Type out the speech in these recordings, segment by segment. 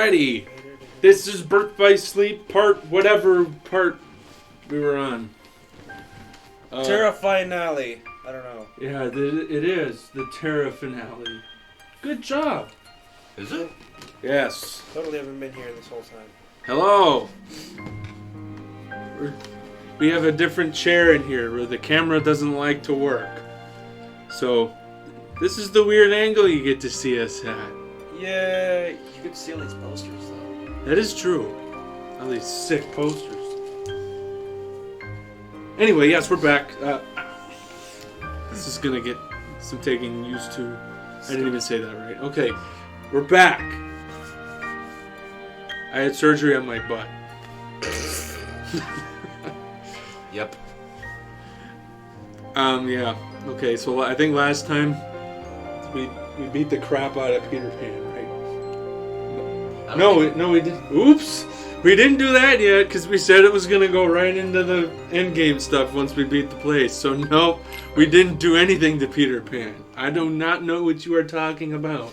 Alrighty. This is Birth by Sleep part, whatever part we were on. Terra finale. I don't know. Yeah, it is. The Terra finale. Good job. Is it? Yes. Totally haven't been here this whole time. Hello. We have a different chair in here where the camera doesn't like to work. So, this is the weird angle you get to see us at. Yay! You could see all these posters, though. That is true. All these sick posters. Anyway, yes, we're back. This is gonna get some taking used to. I didn't even say that right. Okay, we're back. I had surgery on my butt. Yep. Yeah. Okay, so I think last time we beat the crap out of Peter Pan, right? No, we didn't. Oops! We didn't do that yet because we said it was gonna go right into the end game stuff once we beat the place. So nope, we didn't do anything to Peter Pan. I do not know what you are talking about.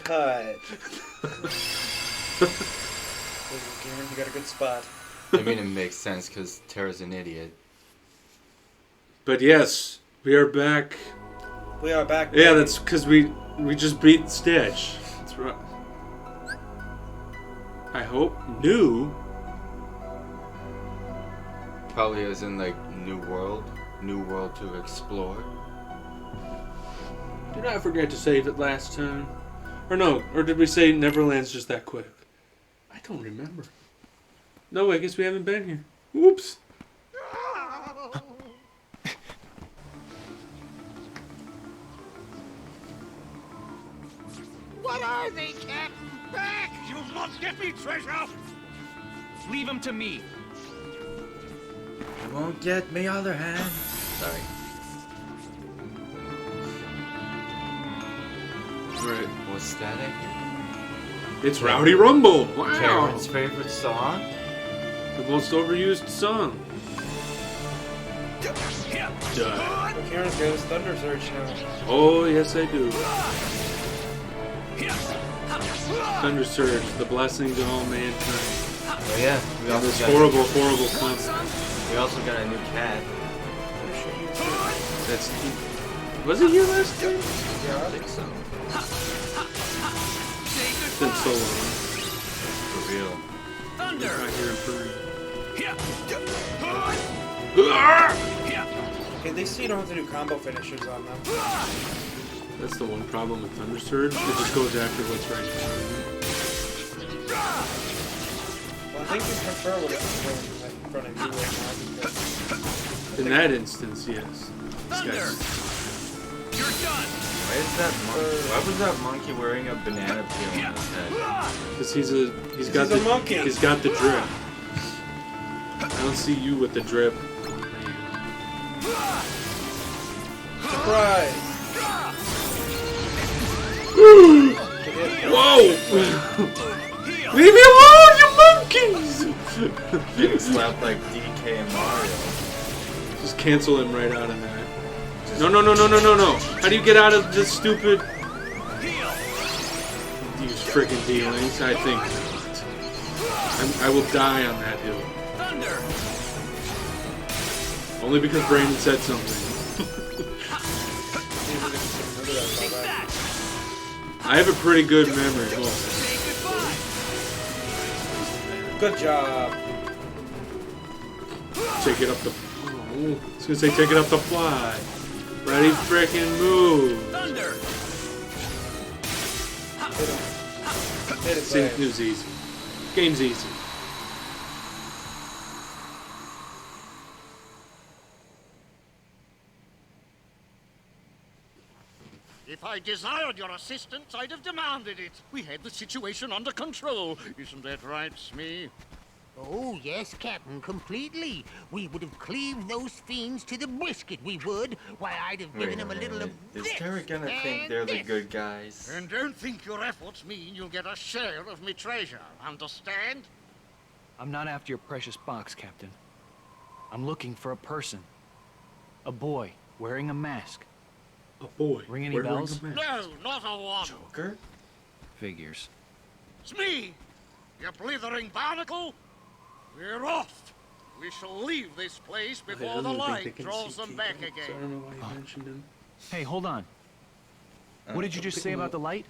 Cut. You got a good spot. I mean, it makes sense because Terra's an idiot. But yes, we are back. We are back. Yeah, that's because we just beat Stitch. That's right. I hope new. Probably as in like new world to explore. Did I forget to save it last time? Or no, or did we say Neverland's just that quick? I don't remember. No, I guess we haven't been here. Whoops. What are they, Captain? Back! You'll not get me, treasure! Leave them to me. You won't get me, other hand. Sorry. Right. What's static? It's Rowdy Rumble. Wow. Karen's favorite song? The most overused song. Duh. Karen's got his Thunder Surge now. Oh, yes, I do. Thunder Surge, the blessing to all mankind. Oh yeah. We also This got horrible, horrible concept. We also got a new cat. That's. Was it here last time? Yeah, I think so. It's been so long. For real. Thunder! Right here in Peru. Okay, they see you don't have to do combo finishers on them. That's the one problem with Thunder Surge. It just goes after what's right behind Well, I think it's preferable to go in front of you right now because... it. In that instance, yes. This guy's. You're done! Why was that monkey wearing a banana peel on his head? Because he's got a monkey. He's got the drip. I don't see you with the drip. Surprise! Whoa! Leave me alone, you monkeys! Getting slapped like DK and Mario. Just cancel him right out of that. No. How do you get out of this stupid... Use freaking dealings? I think not. I will die on that hill. Thunder! Only because Brandon said something. Take that! I have a pretty good memory. Say goodbye! Good job. Take it up the... Oh, I was gonna say take it up the fly. Ready, frickin' move. Thunder! Hit it, See, man. it was easy. Game's easy. If I desired your assistance, I'd have demanded it. We had the situation under control. Isn't that right, Smee? Oh, yes, Captain, completely. We would have cleaved those fiends to the brisket, we would. Why, I'd have given them a little of Is this Terra gonna think and they're the this. good guys? And don't think your efforts mean you'll get a share of me treasure. Understand? I'm not after your precious box, Captain. I'm looking for a person. A boy wearing a mask. A boy. Ring any wearing bells? a mask. No, not a one. Joker? Figures. Smee! You blithering barnacle! We're off! We shall leave this place I before don't the think they light can draws see them Keegan, back so I again. don't know why you mentioned him. Hey, hold on. What did you just say about the light?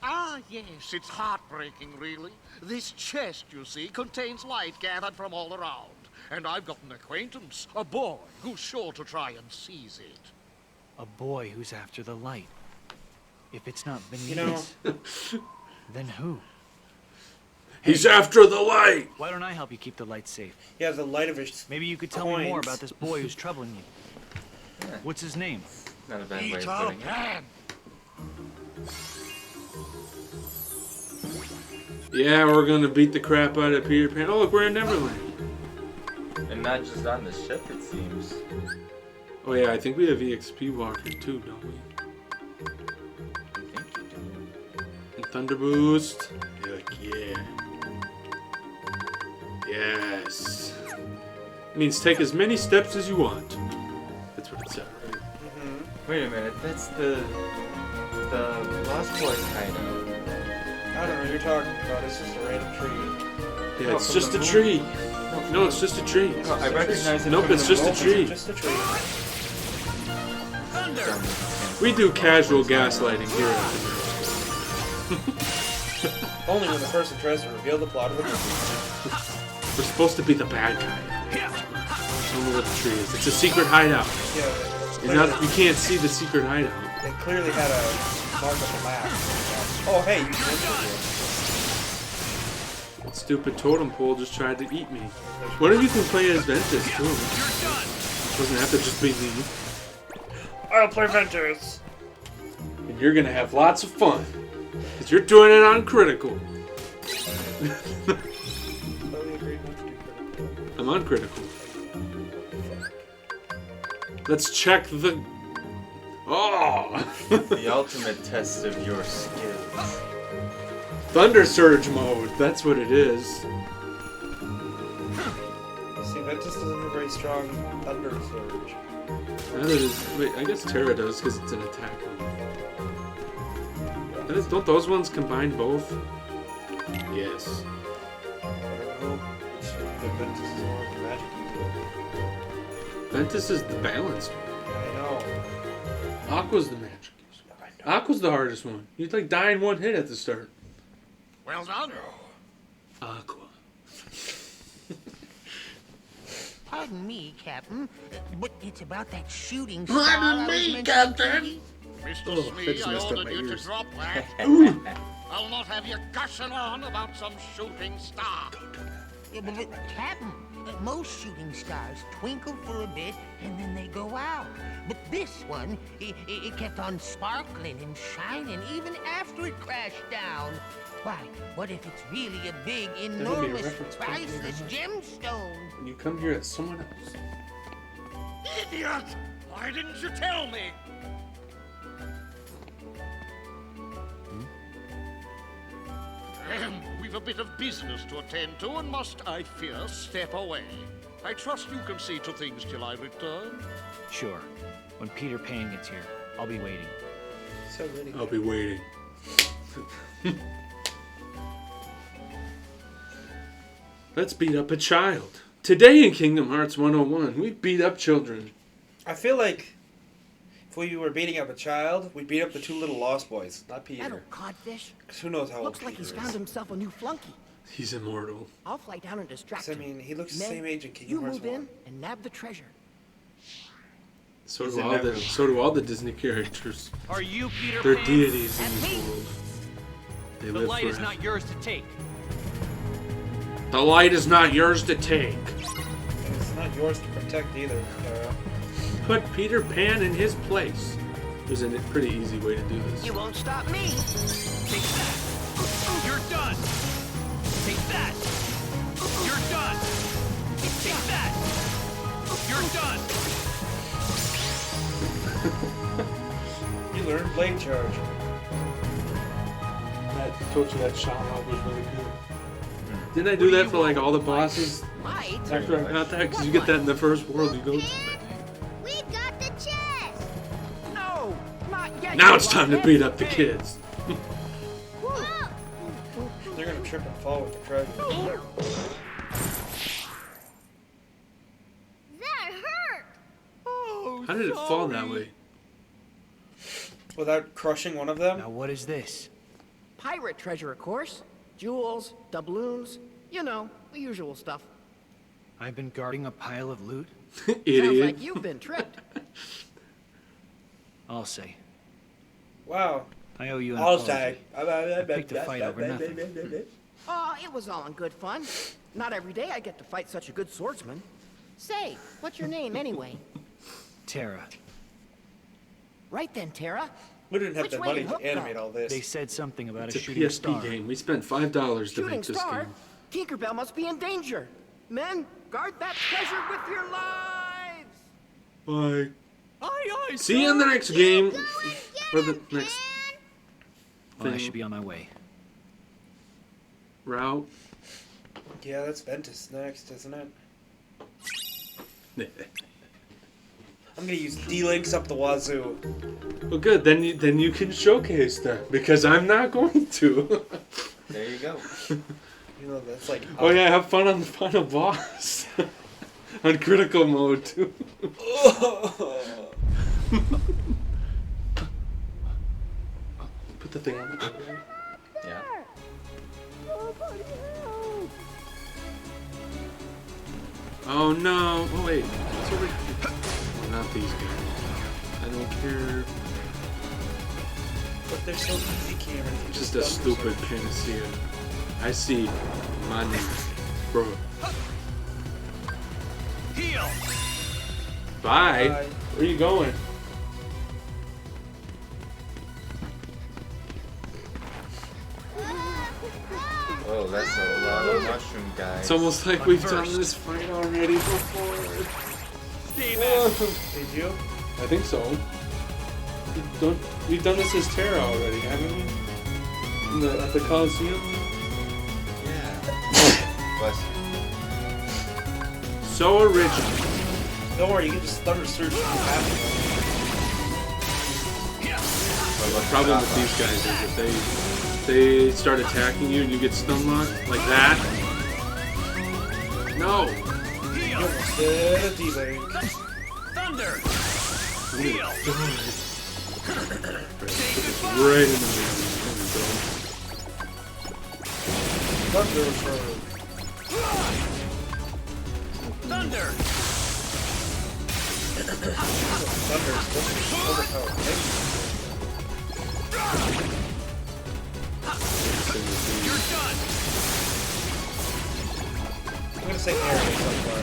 Ah, yes, it's heartbreaking, really. This chest, you see, contains light gathered from all around. And I've got an acquaintance, a boy, who's sure to try and seize it. A boy who's after the light. If it's not beneath, You know, then who? He's after the light! Why don't I help you keep the light safe? he has the light of his. Maybe you could tell me more Coins. about this boy who's troubling you. What's his name? Not a bad way of Peter putting it. Pan! Yeah, we're gonna beat the crap out of Peter Pan. Oh, look, we're in Neverland. And not just on the ship, it seems. Oh yeah, I think we have EXP Walker too, don't we? I think you do. And Thunder Boost. Heck yeah. Yes. It means take as many steps as you want. That's what it said, right? Wait a minute, that's the Lost Boys hideout. I don't know what you're talking about. It's just a random tree. Yeah, No, it's from just the a movie. tree. No, it's just a tree. No, I recognize it. Nope, from it's the just a movie. tree. Just a tree. We do casual gaslighting here at the Only when the person tries to reveal the plot of the movie. We're supposed to be the bad guy. I don't know what the tree is. It's a secret hideout. Yeah, You're not, you can't see the secret hideout. they clearly had a mark on the map. Oh, hey, you mentioned it. That stupid totem pole just tried to eat me. What if you can play as Ventus too? Doesn't have to just be me. I'll play Ventus. And you're gonna have lots of fun. Because you're doing it on critical. Totally agreed not to do critical. I'm on critical. Let's check the... Oh! The ultimate test of your skills. Thunder Surge mode. That's what it is. See, Ventus doesn't have a very strong thunder surge. That is, wait, I guess Terra does because it's an attack one. Don't those ones combine both? Yes. I don't know. The Ventus is more of the magic user. Ventus is the balanced one. I know. Aqua's the magic user. Aqua's the hardest one. You'd like die in one hit at the start. Well done. Aqua. Pardon me, Captain, but it's about that shooting star I was mentioning to you. Mr. Oh, Smee, that's I messed up ordered my you to ears. drop that. I'll not have you gushing on about some shooting star. Yeah, but Captain, most shooting stars twinkle for a bit and then they go out. But this one, it kept on sparkling and shining even after it crashed down. Why, what if it's really a big, be a enormous, reference point here, priceless doesn't gemstone? When you come here as someone else. Idiot! Why didn't you tell me? We've a bit of business to attend to and must, I fear, step away. I trust you can see to things till I return. Sure. When Peter Pan gets here, I'll be waiting. So many. I'll be waiting. Let's beat up a child. Today in Kingdom Hearts 101, we beat up children. I feel like if we were beating up a child, we'd beat up the two little lost boys, not That Peter. old codfish. 'Cause who knows how old Looks like Peter he's is. found himself a new flunky. He's immortal. I'll fly down and distract 'Cause, I him. mean, he looks the Ned, same age in Kingdom you Hearts move in 1. and nab the treasure. So He's do in all the everyone. so do all the Disney characters. Are you Peter They're Pan? deities in That's this me. world. They The live light is forever. not yours to take. The light is not yours to take. And it's not yours to protect either, Terra. Put Peter Pan in his place. There's a pretty easy way to do this. You won't stop me. Take that. You're done. Take that. You're done. Take that. You're done. You learned Blade Charge. I told you that shot was really good. Didn't I do that for like all the bosses Might. after I got that? Because you get that in the first world you go to. We got the chest! No, not yet. Now it's time to beat up the kids. They're gonna trip and fall with the treasure. That hurt. How did it fall that way? Without crushing one of them? Now what is this? Pirate treasure, of course. Jewels, doubloons, you know, the usual stuff. I've been guarding a pile of loot? Sounds Idiot. like you've been tricked. I'll say. Wow. I owe you an I'll apology. say. I picked a fight over nothing. Oh, it was all in good fun. Not every day I get to fight such a good swordsman. Say, what's your name anyway? Terra. Right then, Terra. We didn't have Which the way money did to Hook animate go? all this. They said something about It's a a shooting PSP star. game. We spent $5 to Shooting make this star? game. Tinkerbell must be in danger. Men, guard that treasure with your lives! Bye. Aye, See you in the next game. Go and Or get the him, next Pan. Well, I thing. should be on my way. Route. Yeah, that's Ventus next, isn't it? I'm gonna use D-Links up the wazoo. Well, good. Then you can showcase them because I'm not going to. There you go. You know, that's like... Oh yeah, have fun on the final boss. On critical mode too. Put the thing on the table. Yeah. Oh no! Oh wait, it's over here. Oh, not these guys. I don't care. But they're so easy, Cameron. You Just a dumb stupid yourself. panacea. I see money, bro. Heal! Bye. Bye. Where are you going? Oh, that's a lot of mushroom guys. It's almost like we've done this fight already before. Did you? I think so. We've done this as Terra already, haven't we? At the Coliseum? Yeah. Bless you. So original. Don't worry, you can just thunder surge through half of But The what's problem the with these guys is if they start attacking you and you get stun locked like that. No! them. You almost did a D-Link. Thunder! Right in the middle. Thunder Bird. Thunder! Thunder is overpowered. You're done! I'm gonna say air so far.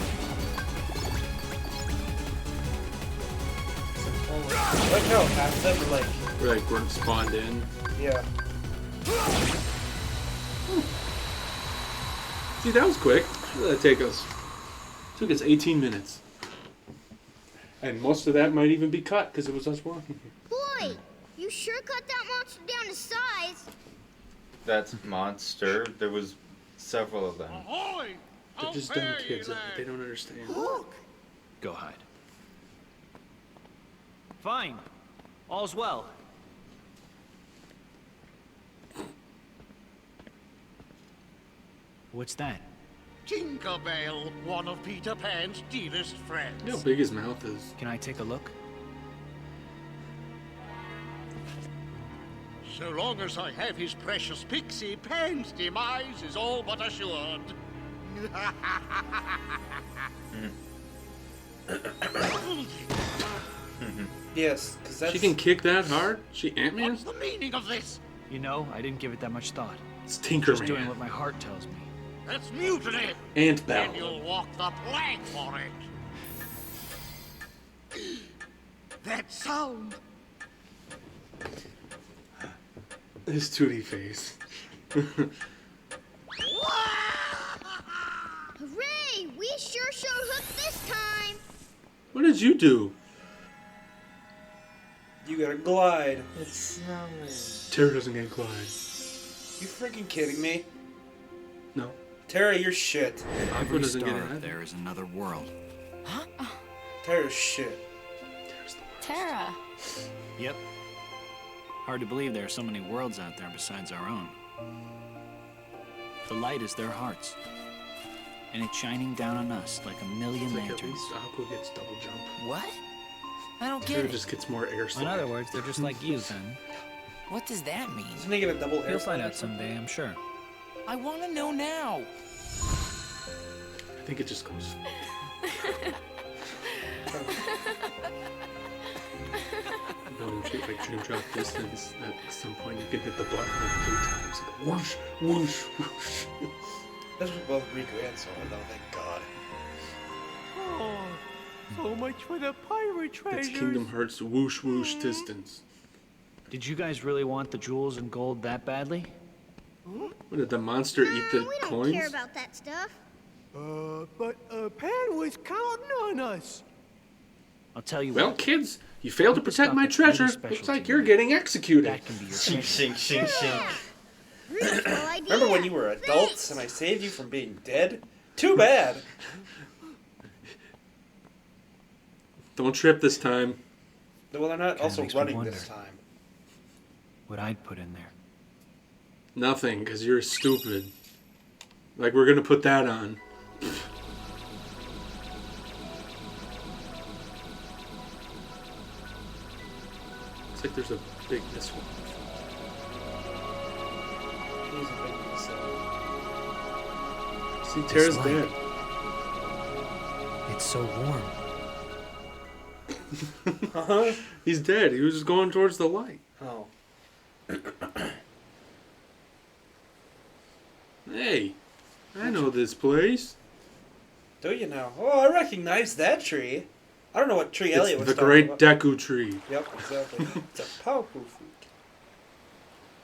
Like how half of them are like, We're like we're spawned in. yeah. See, that was quick. What did that take us? Took us 18 minutes. And most of that might even be cut because it was us walking. Boy, you sure cut that monster down to size. That's monster. There was several of them. Ahoy! They're just dumb kids. They don't understand. Go hide. Fine. All's well. What's that? Tinkerbell, one of Peter Pan's dearest friends. You know how big his mouth is. Can I take a look? So long as I have his precious pixie, Pan's demise is all but assured. Yes, because that's... She can kick that hard? She Ant-Man? What's the meaning of this? You know, I didn't give it that much thought. It's Just doing Tinkerman. what my heart tells me. That's mutiny. Ant Then Bell. you'll walk the plank for it. That sound. His 2D face. Hooray! We sure showed Hook this time. What did you do? You gotta glide. Terra doesn't get glide. You freaking kidding me? No. Terra, you're shit. Aqua Every doesn't get star it up either. there is another world. Terra's shit. Terra's the worst. Terra. Yep. Hard to believe there are so many worlds out there besides our own. The light is their hearts, and it's shining down on us like a million It's like at lanterns. least Aqua gets double jump. What? I don't Terra get it. just gets more air In slide. other words, they're just like you, then. What does that mean? Doesn't he get a double air You'll slide find or out something? someday, I'm sure. I want to know now. I think it just goes. Like dream drop distance. At some point, you can hit the button like 3 times. And go whoosh, whoosh, whoosh. This was both Riku and Sora, though, thank God. Oh, so much for the pirate treasures. It's Kingdom Hearts whoosh, whoosh distance. Did you guys really want the jewels and gold that badly? What, did the monster eat the we don't coins? care about that stuff. But Pan was counting on us. I'll tell you Well, what. kids, you failed to protect my treasure. Looks like you're getting executed. That can be your Shink, treasure. shink, shink, shink. Reasonable idea. Remember when you were adults and I saved you from being dead? Too bad. Don't trip this time. Well, they're not Kinda also makes me running wonder. this time. What I'd put in there. Nothing, because you're stupid. Like, we're gonna put that on. Looks like there's a big this one. He's a big piece See, Terra's light. dead. It's so warm. Uh-huh. He's dead. He was just going towards the light. Oh. Hey, I know this place. Do you now? Oh, I recognize that tree. I don't know what tree Elliot It's was the talking Great about. Deku Tree. Yep, exactly. It's a powerful fruit.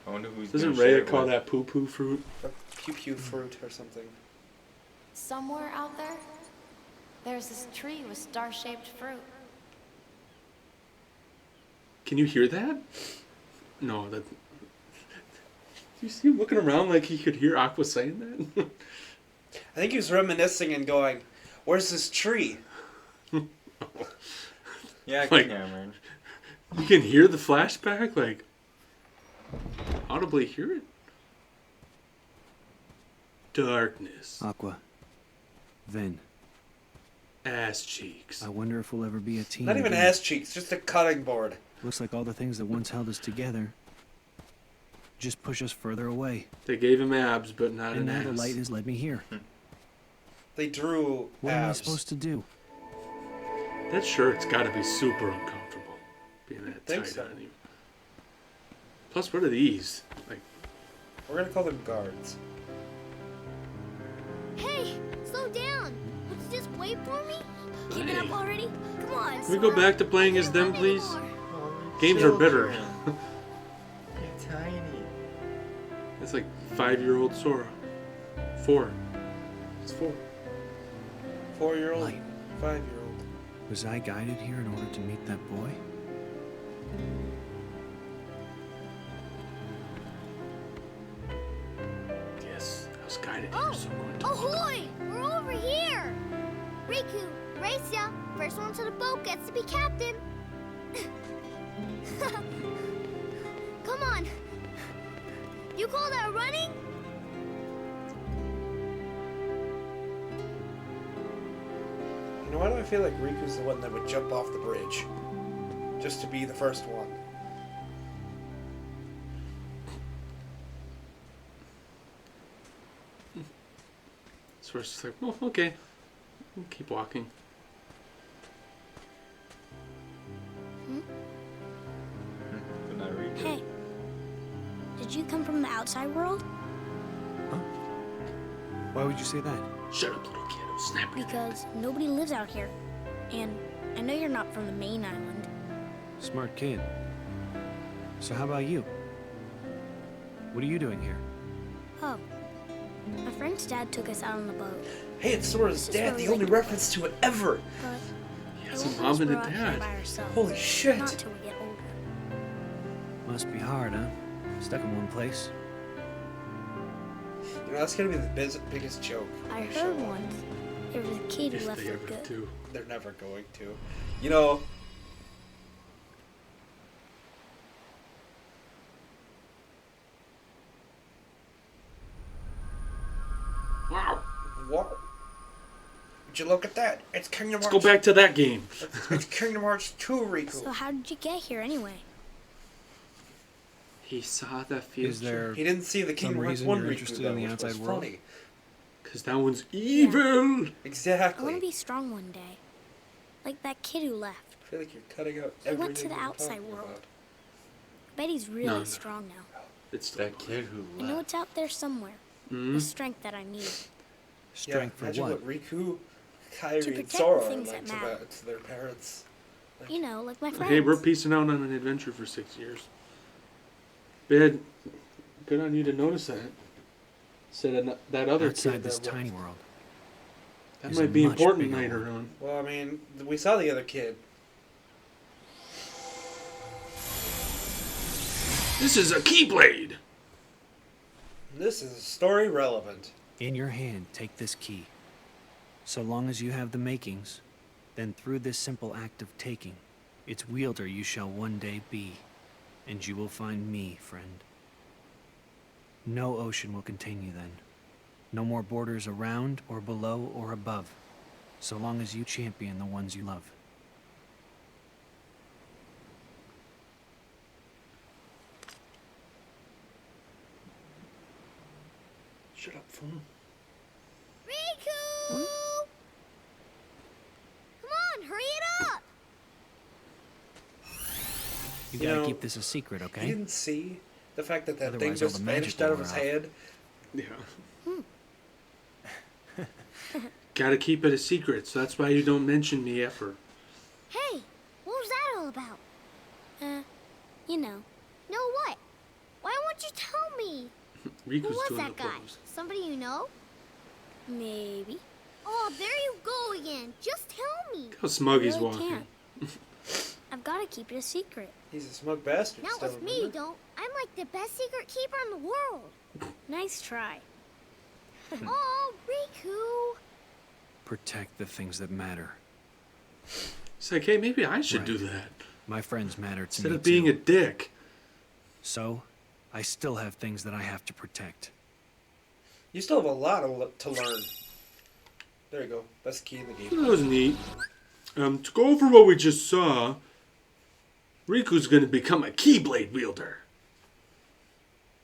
I wonder who's Doesn't gonna share Raya it call with. that poo poo fruit? A pew-pew fruit or something. Somewhere out there, there's this tree with star-shaped fruit. Can you hear that? No, that. You see him looking around like he could hear Aqua saying that? I think he was reminiscing and going, "Where's this tree?" Yeah, Like- Cameron. You can hear the flashback, like audibly hear it. Darkness, Aqua. Vin. ass cheeks. I wonder if we'll ever be a team. Not even again. ass cheeks, just a cutting board. Looks like all the things that once held us together just push us further away. They gave him abs, but not And an now the ass. light has led me here. They drew What am I abs. supposed to do? That shirt's got to be super uncomfortable, being that Think tight so. on you. Plus, what are these? Like, We're gonna call them guards. Hey, slow down. Would you just wait for me? Give it Hey. up already? Come on. can we go Sora. back to playing I as can't them, run please? anymore. Games are better. You're tiny. It's like 5-year-old Sora. 4. It's 4. 4-year-old, Light. 5-year-old. Was I guided here in order to meet that boy? Yes, I was guided Oh, here, so I'm going to. ahoy! We're over here. Riku, race ya. First one to the boat gets to be captain. Come on. You call that running? You know, why do I feel like Riku's the one that would jump off the bridge? Just to be the first one. Sora's just like, oh, okay. We'll keep walking. But not Riku. Hey, did you come from the outside world? Why would you say that? Shut up, little kid. I'll snap you. Because nobody lives out here. And I know you're not from the main island. Smart kid. So how about you? What are you doing here? Oh, my friend's dad took us out on the boat. Hey, it's Sora's This is dad, where the we only like to reference to it ever. But He they has a won't mom and a let us grow out here dad. by ourselves. Holy shit. Not till we get older. Must be hard, huh? Stuck in one place. You know, that's gonna be the biggest joke. I of the heard show. once there was a kid who If left they for ever good. do. They're never going to. You know, Would you look at that? It's Kingdom Let's Hearts. go back to that game. It's Kingdom Hearts 2, Riku. So how did you get here anyway? He saw the future. Is there He didn't see the Kingdom Hearts reason 1 you're Riku, interested though, in the which outside was world? funny. Because that one's evil. I want to Exactly. be strong one day. Like that kid who left. I feel like you're cutting out He went everything to the we're outside talking world. about. I bet he's really No. strong now. It's That kid who I know left. it's out there somewhere. Mhm. The strength that I need. strength Yeah, for imagine what? Riku, Kairi, and protect the Sora are things like that matter. to their parents. You know, like my friends. Hey, we're piecing out on an adventure for 6 years. Bad. Good on you to notice that. Said that other Outside kid this that, tiny world. that is a might be much important bigger later world. on. Well, I mean, we saw the other kid. This is a Keyblade. This is story relevant. In your hand, take this key. So long as you have the makings, then through this simple act of taking, its wielder you shall one day be, and you will find me, friend. No ocean will contain you then. No more borders around or below or above, so long as you champion the ones you love. Shut up, phone. Hmm? Riku! Come on, hurry it up! You You gotta know, keep this a secret, He okay? didn't see the fact that that thing Otherwise all just the magic vanished out of will his wear off. head. Yeah. Gotta keep it a secret, so that's why you don't mention me ever. Hey, what was that all about? You know. Know what? Why won't you tell me? Riku's Who was doing that the guy? pose. Somebody you know? Maybe. Oh, there you go again. Just tell me. How smug he's I really walking. can't. I've got to keep it a secret. He's a smug bastard. Not still, with me, you remember? don't. I'm like the best secret keeper in the world. Nice try. Oh, Riku. Protect the things that matter. It's like, hey, maybe I should Right. do that. My friends matter to Instead me of being too. a dick. So, I still have things that I have to protect. You still have a lot to learn. There you go. That's the key in the game. That was neat. To go over what we just saw, Riku's gonna become a Keyblade wielder.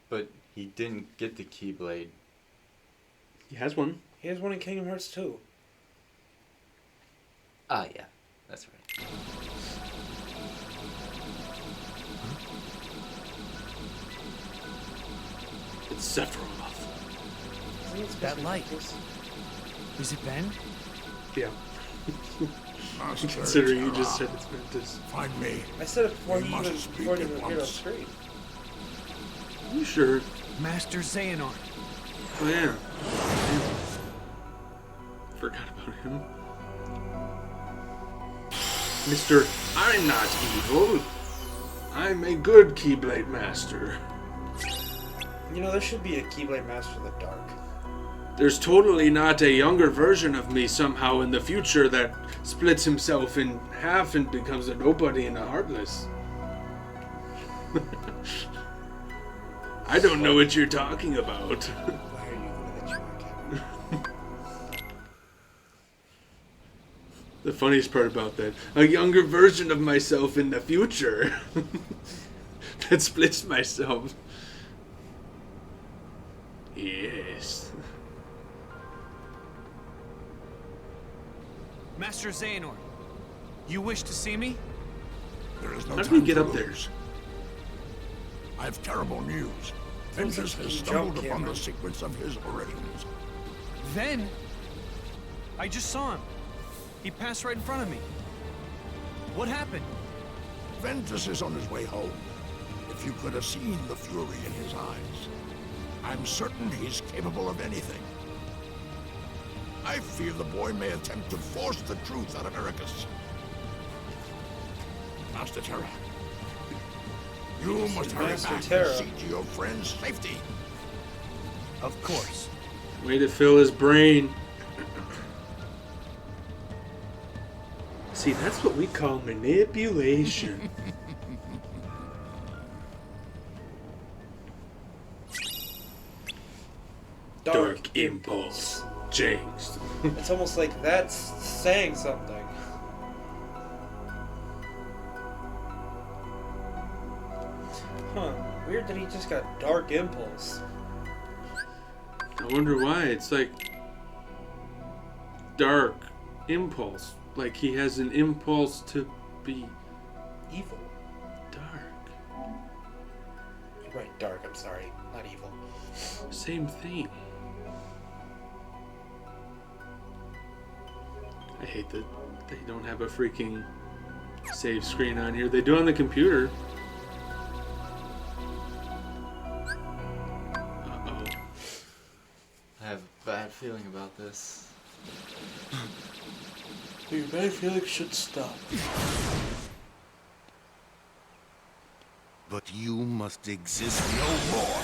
But he didn't get the Keyblade. He has one. He has one in Kingdom Hearts 2. Ah, yeah. That's right. It's Sephiroth. That light. Is it Ben? Yeah. Master Considering you Terra, just said it's Ventus. Find me. I said it before You he must even speak before he at even appeared on once. screen. You sure? Master Xehanort. Oh yeah. Forgot about him. Mr. I'm not evil. I'm a good Keyblade Master. You know, there should be a Keyblade Master of the Dark. There's totally not a younger version of me somehow in the future that splits himself in half and becomes a nobody and a heartless. I don't know what you're talking about. Why are you going to let you on camera? The funniest part about that, a younger version of myself in the future that splits myself. Yes. Master Xehanort, you wish to see me? There is no How did time we get to up there? lose. I have terrible news. Ventus has Jump stumbled upon camera. the sequence of his origins. Then? I just saw him. He passed right in front of me. What happened? Ventus is on his way home. If you could have seen the fury in his eyes, I'm certain he's capable of anything. I fear the boy may attempt to force the truth out of Ericus. Master Terra, you must hurry Master back Terra. and see to your friend's safety. Of course. Way to fill his brain. See, that's what we call manipulation. Dark Impulse. Jinxed. It's almost like that's saying something. Huh. Weird that he just got dark impulse. I wonder why. It's like dark impulse. Like he has an impulse to be Evil. dark. You're right, dark, I'm sorry. Not evil. Same thing. I hate that they don't have a freaking save screen on here. They do on the computer. Uh-oh. I have a bad feeling about this. Your bad feelings should stop. But you must exist no more.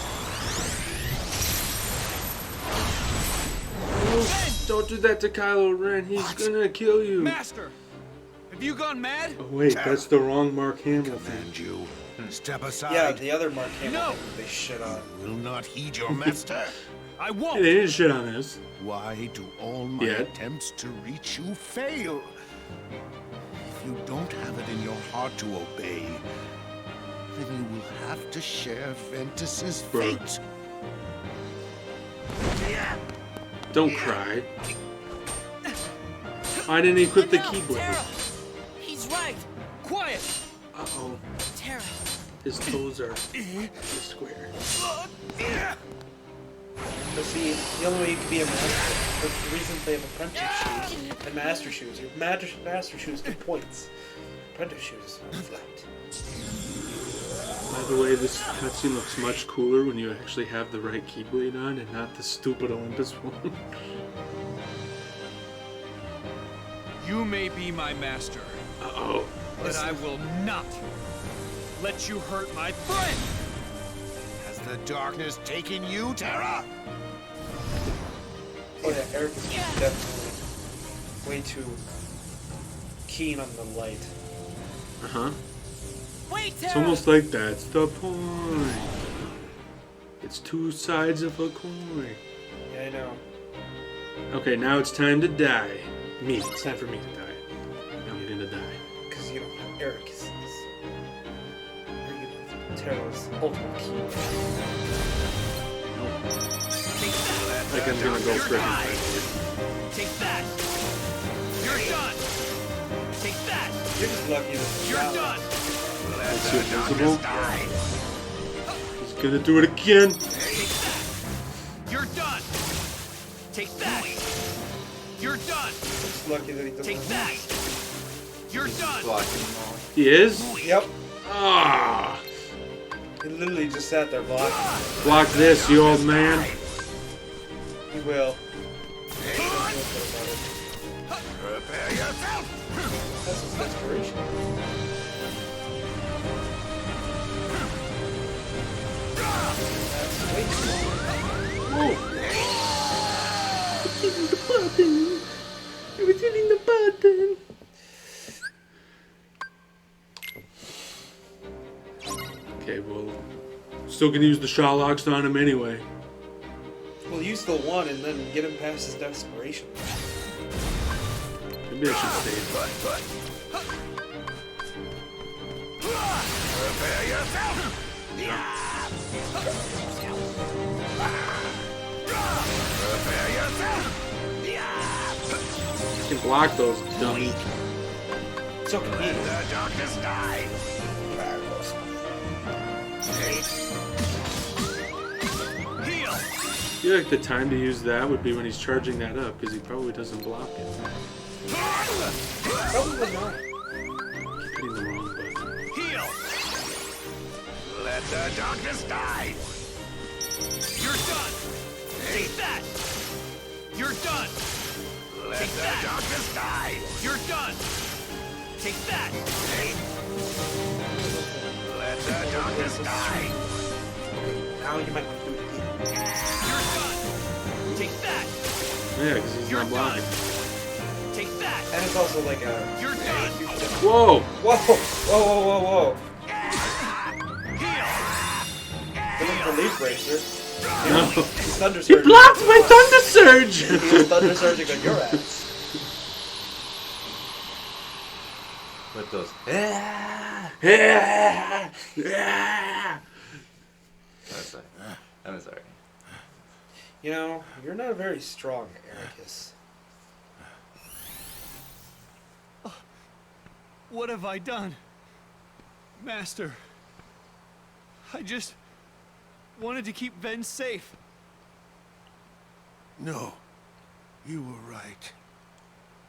Don't do that to Kylo Ren. He's gonna kill you. Master, have you gone mad? Oh wait, that's the wrong Mark Hamill thing. Command you. Step aside. Yeah, the other Mark Hamill No. thing they shit on. Will not heed your master. I Hey, won't. they didn't shit on us. Why do all my Yeah. attempts to reach you fail? If you don't have it in your heart to obey, then you will have to share Ventus's Bruh. fate. Don't cry. I didn't equip the No, keyblade. Terra. He's right. Quiet. Uh-oh. Terra. His toes are square. But see, the only way you can be a master, that's the reason they have apprentice shoes and master shoes. Your master shoes get points. Apprentice shoes are flat. By the way, this cutscene looks much cooler when you actually have the right keyblade on and not the stupid Olympus one. You may be my master, Uh-oh. but I will not let you hurt my friend. Has the darkness taken you, Terra? Oh yeah, Eric is definitely way too keen on the light. Uh-huh. Wait, Terra. It's almost like that's the point. It's two sides of a coin. Yeah, I know. Okay, now it's time to die. Me. It's time for me to die. I'm gonna die. Because you don't have Eric is Terra's ultimate key. Like I'm gonna go freaking Take that. You're done. Take that. You're just lucky that You're done. It's invisible. He's gonna do it again. Take that. You're done. Take that. You're done. Just lucky that he doesn't. Take that. You're done. Blocking them all. He is? Yep. Ah! He literally just sat there blocking. Block this, you old man. He will. Prepare yourself. That's his desperation. It's hitting the button. It was hitting the button. Okay, well, still gonna use the Sherlocks on him anyway. We'll use the one and then get him past his desperation. Maybe I should save. Prepare yourself. Prepare yourself. You can block those, dummy. So can he. The darkness die. Heal. I feel like the time to use that would be when he's charging that up, because he probably doesn't block it. Probably not. Keep hitting the wrong button. Heal. Let the darkness die. You're done. Take that. You're done. Let Take the that. darkness die. You're done. Take that. Let the darkness die. Now you might want to do it again. You're done. Take that. Yeah, because he's You're not blocking. done. Take that. And it's also like a. You're done. Whoa! Whoa! Whoa! Whoa! Whoa! Whoa! Heal. Give him the leaf bracer. No. He's thunder You surging. blocked my thunder surge! He's thunder surging on your ass. With those. I'm sorry. You know, you're not very strong, Ericus. What have I done? Master, I just wanted to keep Ven safe. No, you were right.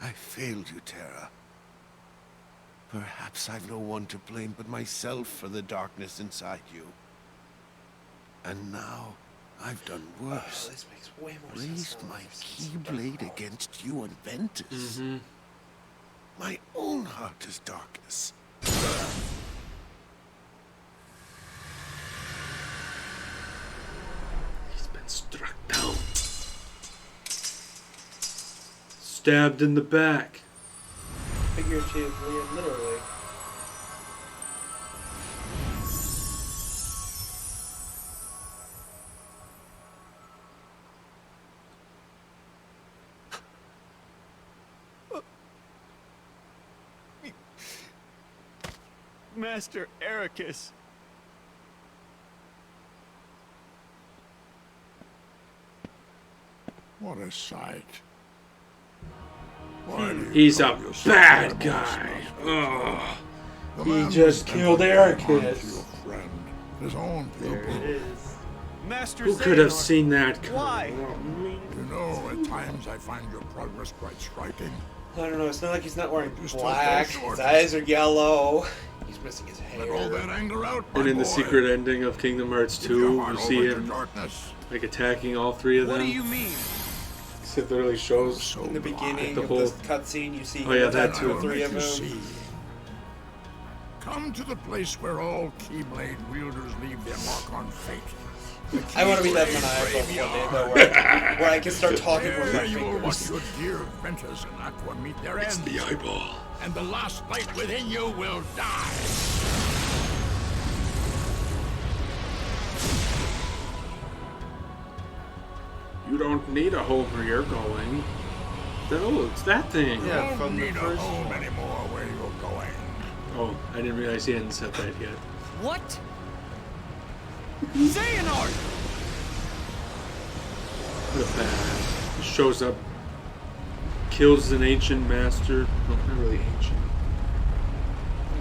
I failed you, Terra. Perhaps I've no one to blame but myself for the darkness inside you. And now, I've done worse. This makes way more sense. Raised my keyblade against you and Ventus. My own heart is darkness. He's been struck down. Stabbed in the back. Figuratively and literally. Master Ericus. What a sight. Why do you He's call a yourself bad animals, guy. Master? Ugh. The He man just was killed bent on doing harm Ericus. to your friend, his own There people. it is. Master Who could have Xehanort, seen that coming? Why? You know, at times I find your progress quite striking. I don't know, it's not like he's not wearing You still black. fall short. His eyes are yellow. He's missing his hair. Let all that anger out, my And in the boy. secret ending of Kingdom Hearts Give your 2, heart you over see to him darkness. like attacking all three of them. What do you mean? It literally shows. So In the do I. beginning The of whole- this cutscene, you see Oh, yeah, him that attack too. two or three I'll of make them. you see. Come to the place where all Keyblade wielders leave their mark on fate. I want to be that maniacal one day, though, where I can start talking with my There you will watch fingers. your dear Ventus and Aqua meet their It's end. the eyeball. And the last light within you will die. You don't need a home where you're going. Oh, it's that thing. Yeah, Don't from the need a first home one. anymore where you're going. Oh, I didn't realize he hadn't said that yet. What? Xehanort! What a badass. He shows up, kills an ancient master. Well, not really ancient.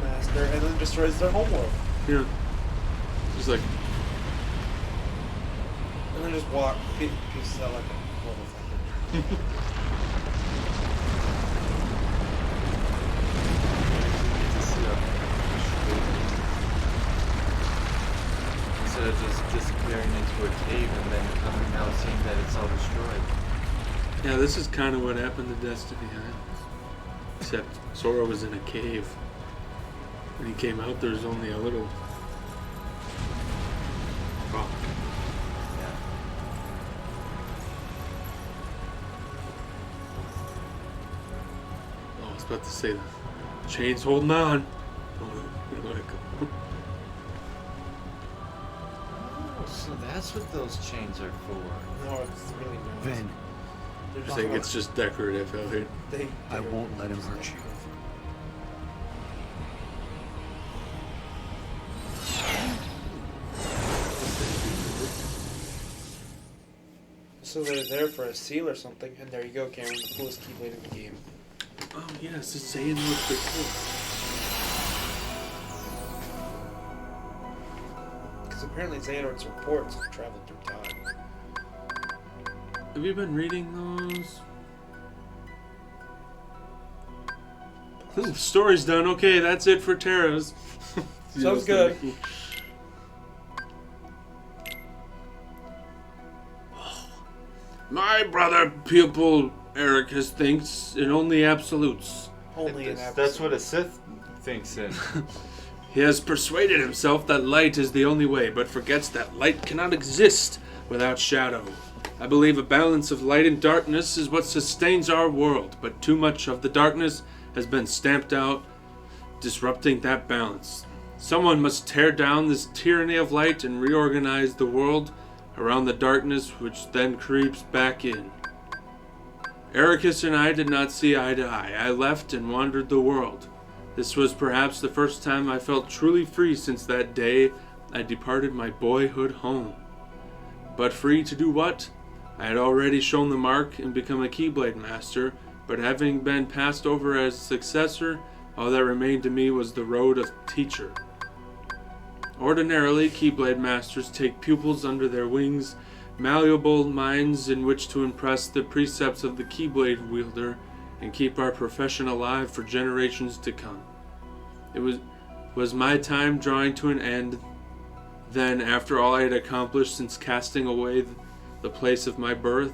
Master, and then destroys their homeworld. Yeah. Just like, And then just walk, pieces out like a motherfucker. Instead of just disappearing into a cave and then coming out seeing that it's all destroyed. yeah, this is kind of what happened to Destiny Islands. Except Sora was in a cave. When he came out, there was only a little rock. Yeah. Oh, I was about to say that. Chain's holding on. Oh, Oh, so that's what those chains are for. No, it's really not. Ven, They're I just think not- it's just decorative out here. I won't let him hurt you. So they're there for a seal or something, and there you go, Cameron, the coolest keyblade in the game. Oh, yes, it's saying what's pretty cool. Because apparently Xehanort's reports have traveled through time. Have you been reading those? Ooh, story's done. Okay, that's it for Terra's. Sounds good. My brother pupil Ericus thinks in only absolutes. Only in That's what a Sith thinks in. He has persuaded himself that light is the only way, but forgets that light cannot exist without shadow. I believe a balance of light and darkness is what sustains our world, but too much of the darkness has been stamped out, disrupting that balance. Someone must tear down this tyranny of light and reorganize the world around the darkness which then creeps back in. Ericus and I did not see eye to eye. I left and wandered the world. This was perhaps the first time I felt truly free since that day I departed my boyhood home. But free to do what? I had already shown the mark and become a Keyblade Master, but having been passed over as successor, all that remained to me was the road of teacher. Ordinarily, Keyblade Masters take pupils under their wings, malleable minds in which to impress the precepts of the Keyblade wielder and keep our profession alive for generations to come. It was my time drawing to an end. Then, after all I had accomplished since casting away the place of my birth,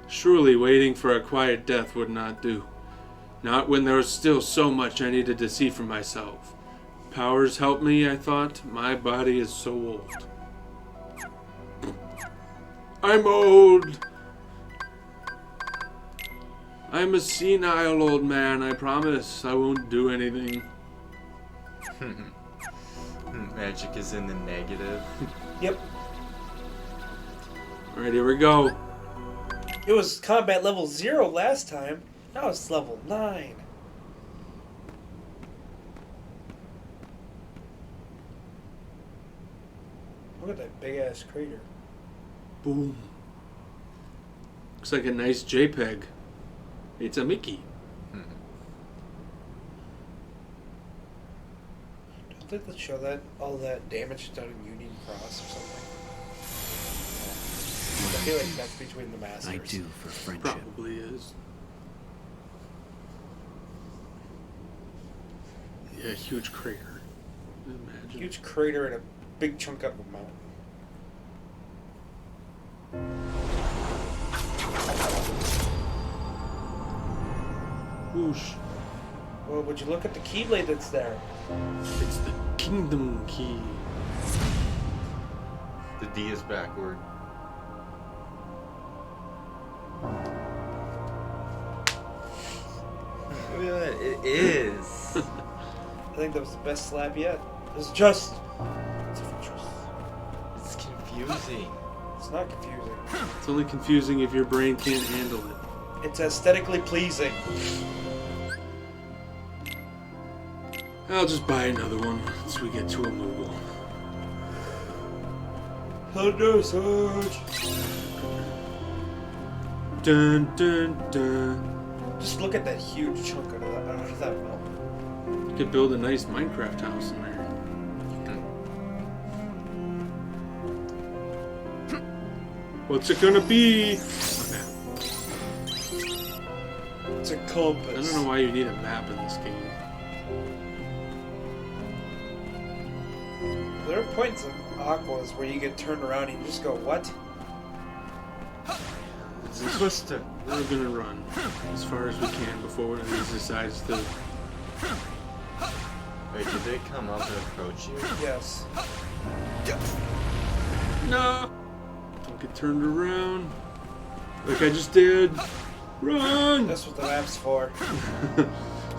surely waiting for a quiet death would not do. Not when there was still so much I needed to see for myself. Powers help me, I thought. My body is so old. I'm old. I'm a senile old man, I promise. I won't do anything. Magic is in the negative. Yep. Alright, here we go. It was combat level 0 last time. Now it's level 9. Look at that big ass crater. Boom. Looks like a nice JPEG. It's a Mickey. Don't they show that all that damage done in Union Cross or something? I feel like that's between the masters. I do for friendship. Probably is. Yeah, huge crater. Imagine. Huge crater and a big chunk of a mountain. Whoosh. Well, would you look at the Keyblade that's there? It's the Kingdom Key. The D is backward. It is. I think that was the best slap yet. It's just. It's confusing. It's not confusing. It's only confusing if your brain can't handle it. It's aesthetically pleasing. I'll just buy another one once we get to a Moogle. Thunder Surge. Dun dun dun. Just look at that huge chunk out of that mountain. You could build a nice Minecraft house in there. What's it gonna be? It's a compass. I don't know why you need a map in this game. There are points in Aquas where you get turned around and you just go, what? It's a twister. We're gonna run as far as we can before one of these decides to. Wait, did they come up and approach you? Yes. No! Don't get turned around. Like I just did. Run! That's what the map's for.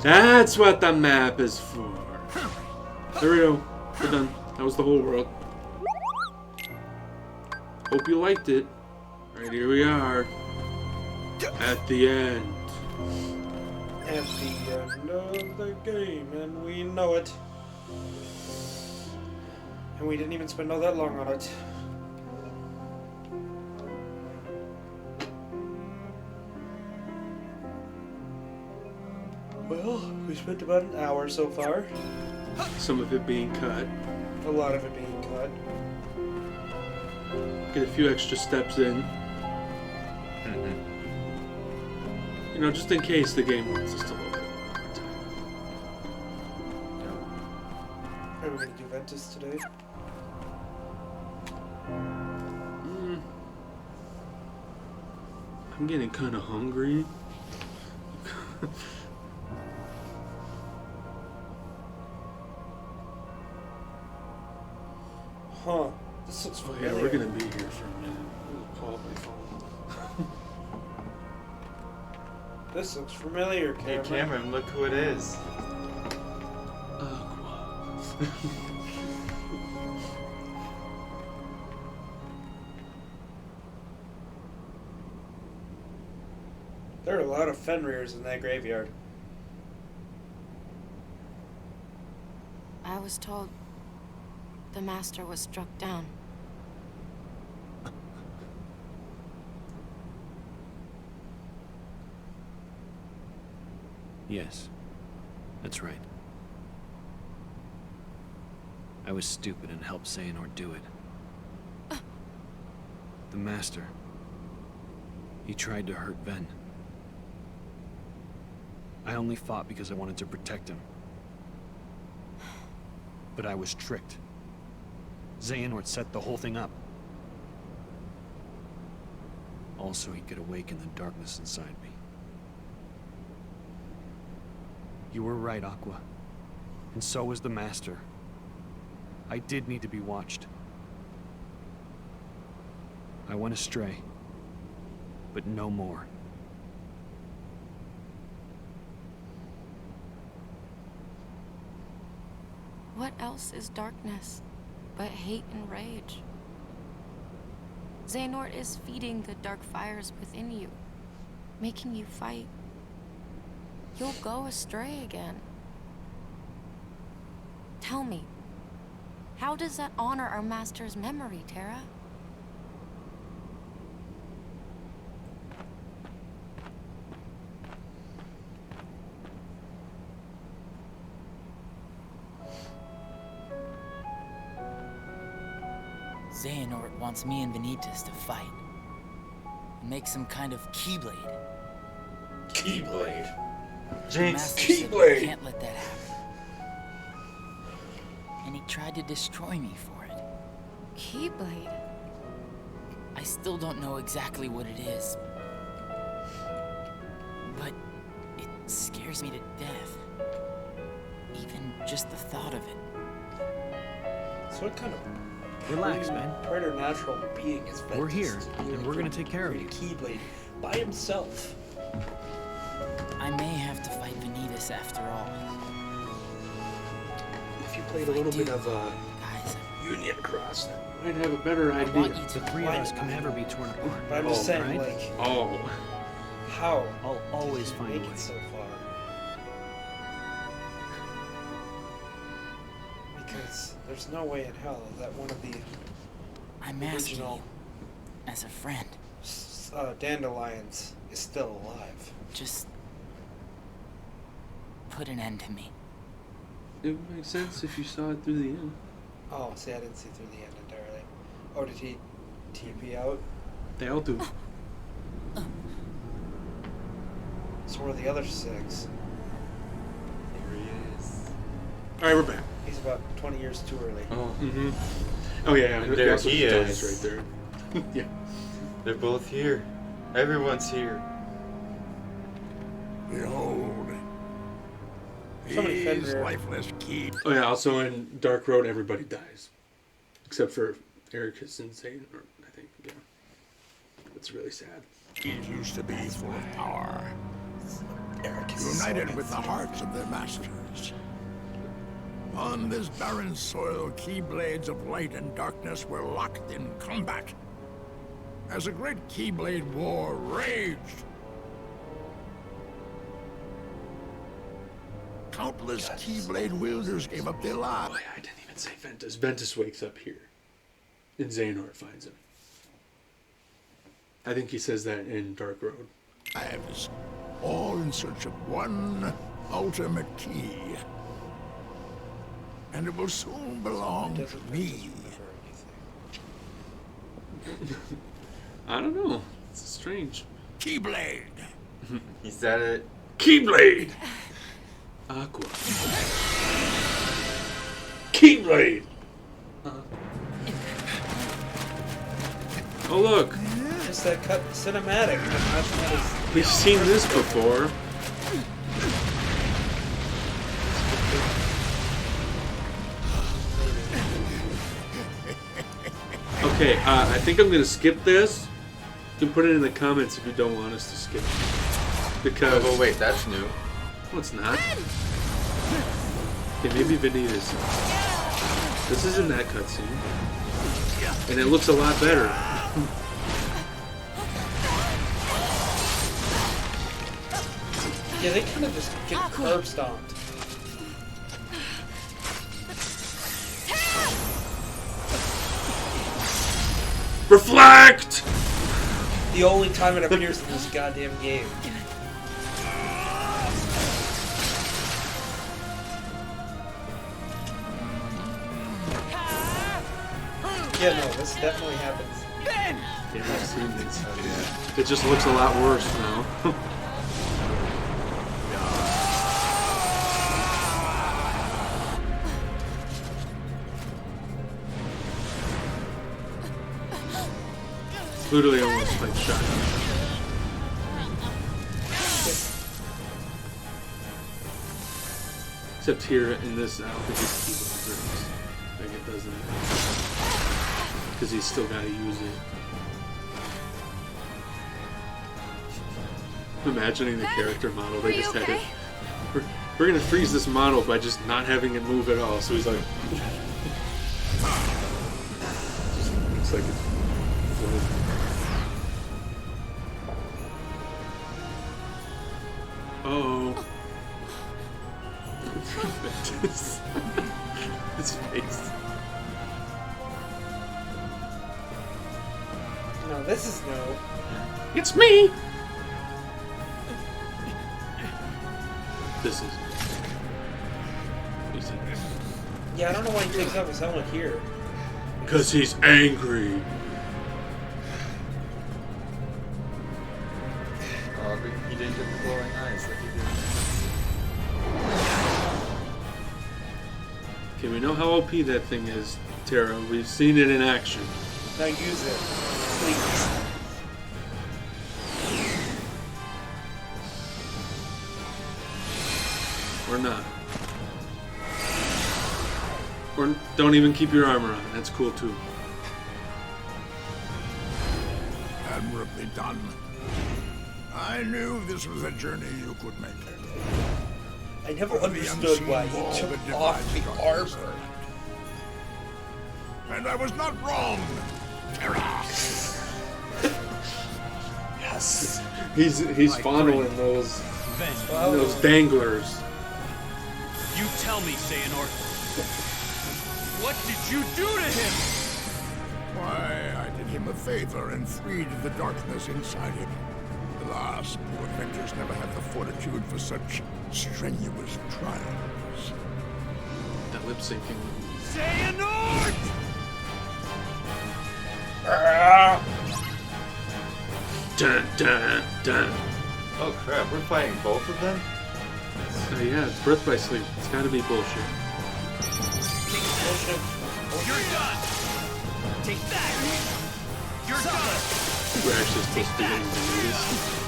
That's what the map is for. There we go. We're done. That was the whole world. Hope you liked it. Alright, here we are. At the end. At the end of the game, and we know it. And we didn't even spend all that long on it. Well, we spent about an hour so far. Some of it being cut. A lot of it being cut. Get a few extra steps in. You know, just in case the game wants us to load it more time. Are we going to do Ventus today? I'm getting kind of hungry. Huh. This looks Oh familiar. yeah, we're gonna be here for a minute. We'll call up my phone. This looks familiar, Hey Cameron. Cameron, look who it is. Aqua. There are a lot of Fenrir's in that graveyard. I was told the master was struck down. Yes, that's right. I was stupid and helped Xehanort do it. The Master. He tried to hurt Ven. I only fought because I wanted to protect him. But I was tricked. Xehanort set the whole thing up. Also, he could awaken the darkness inside me. You were right, Aqua. And so was the Master. I did need to be watched. I went astray. But no more. What else is darkness but hate and rage? Xehanort is feeding the dark fires within you, making you fight. You'll go astray again. Tell me, how does that honor our master's memory, Terra? Xehanort wants me and Vanitas to fight. Make some kind of keyblade. Keyblade. Jinx, Keyblade! Can't let that happen. And he tried to destroy me for it. Keyblade? I still don't know exactly what it is. But it scares me to death. Even just the thought of it. So what kind of Relax, man. preternatural being is Ventus? We're here, and we're gonna take care of you. Keyblade by himself. I may have to fight Vanitas after all. If you played a little bit of Guys, Union Cross, then Might have a better I idea. want you The to three of us can never be torn apart. But I'm just saying, right? like, Oh. how I'll always did you find a make way. it so far? Oh. Because there's no way in hell that one of the I'm asking original you as a friend. dandelions is still alive. Just put an end to me. It would make sense if you saw it through the end. Oh, see, I didn't see through the end entirely. Oh, did he TP out? They all do. So where are the other 6? Here he is. Alright, we're back. He's about 20 years too early. Oh, Mm-hmm. Oh, yeah. And there also he dies is. right there. Yeah. they're both here. Everyone's here. Behold. Somebody fed These her. lifeless key. Oh, yeah. Also in Dark Road, everybody dies. Except for Ericus and Zane, or I think, yeah. It's really sad. Keys used to be full of power. Eric is United so with the hearts of their masters. On this barren soil, keyblades of light and darkness were locked in combat. As a great keyblade war raged, countless keyblade wielders gave up their Oh, lives. yeah, I didn't even say Ventus. Ventus wakes up here. And Xehanort finds him. I think he says that in Dark Road. Lives, all in search of one ultimate key. And it will soon belong to me. I don't know. It's strange. Keyblade. He said it. Keyblade! Aqua. Keyblade! Oh, look. Just that cut cinematic. We've seen this before. Okay, I think I'm gonna skip this. You can put it in the comments if you don't want us to skip it. Because... Oh, wait, that's new. No, it's not. Okay, maybe Vanitas. This isn't that cutscene. And it looks a lot better. Yeah, they kind of just get curb stomped. Reflect! The only time it appears in this goddamn game. Yeah, no, this definitely happens. Yeah, I've seen this. Yeah. It just looks a lot worse now. It's literally almost like shotgun. Except here in this, I don't think his keyboard works. Like it doesn't. Because he's still got to use it. I'm imagining the character model. They just had it. We're gonna freeze this model by just not having it move at all. So he's like, just looks like it's floating. Oh. His face. No, this is no. It's me! This is. He said this. Yeah, I don't know why he takes off his helmet here. Because he's angry. Oh, but he didn't get the glowing eyes like he did. Okay, we know how OP that thing is, Terra. We've seen it in action. Now use it, please. Or not. Or don't even keep your armor on. That's cool too. Admirably done. I knew this was a journey you could make. I never understood why he took off the armor. And I was not wrong. Terra. Yes. He's fondling those danglers. You tell me, Xehanort. What did you do to him? Why, I did him a favor and freed the darkness inside him. Alas, poor adventurers never had the fortitude for such strenuous trials. That lip syncing. Xehanort! Dun dun dun. Oh crap, we're fighting both of them? Yeah, it's birth by sleep. It's gotta be bullshit. Bullshit. You're done! Take that! You're done! We're actually supposed to be getting to do this.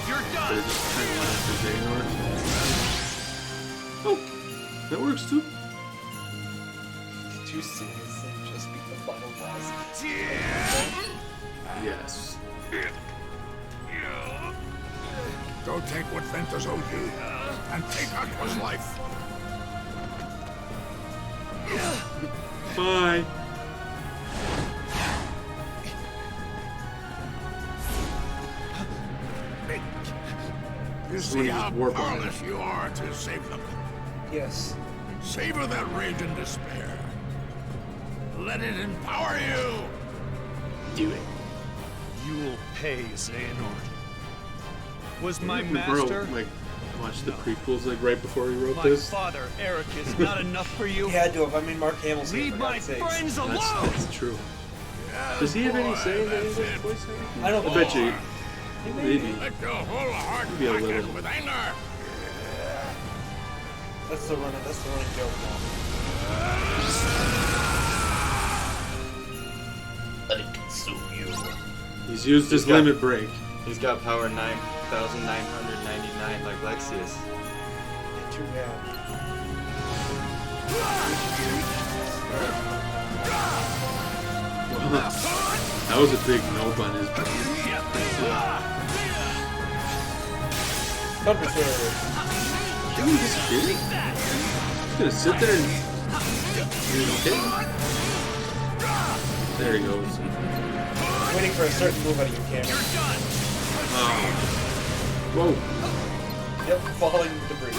You're done! They're just trying to run after Xehanort. Oh, that works too. Did you see this thing just beat the final boss? Yes. Go take what Ventus owed you, and take Aqua's life. Bye. You see how powerless you are to save them. Yes. Savor that rage and despair. Let it empower you. Do it. You'll pay, Xehanort. Was my Bro, master... like, watch the prequels like right before he wrote My this. father, Eric, is not enough for you? He had to have. I mean, Mark Hamill's here, Leave for my God's sakes. friends alone! That's true. Does he have any say in the English voice acting? I don't I bet you. Maybe. Let your whole heart Maybe a little. blacken with anger. That's the running joke now. Let it consume you. He's used his limit break. He's got power 9,999 like Lexius. Yeah, too bad. Well, that was a big nope on his part. Thunder Third. Dude, he's kidding. He's gonna sit there and... Okay. There he goes. Waiting for a certain move out of your camera. Whoa. Yep, falling debris.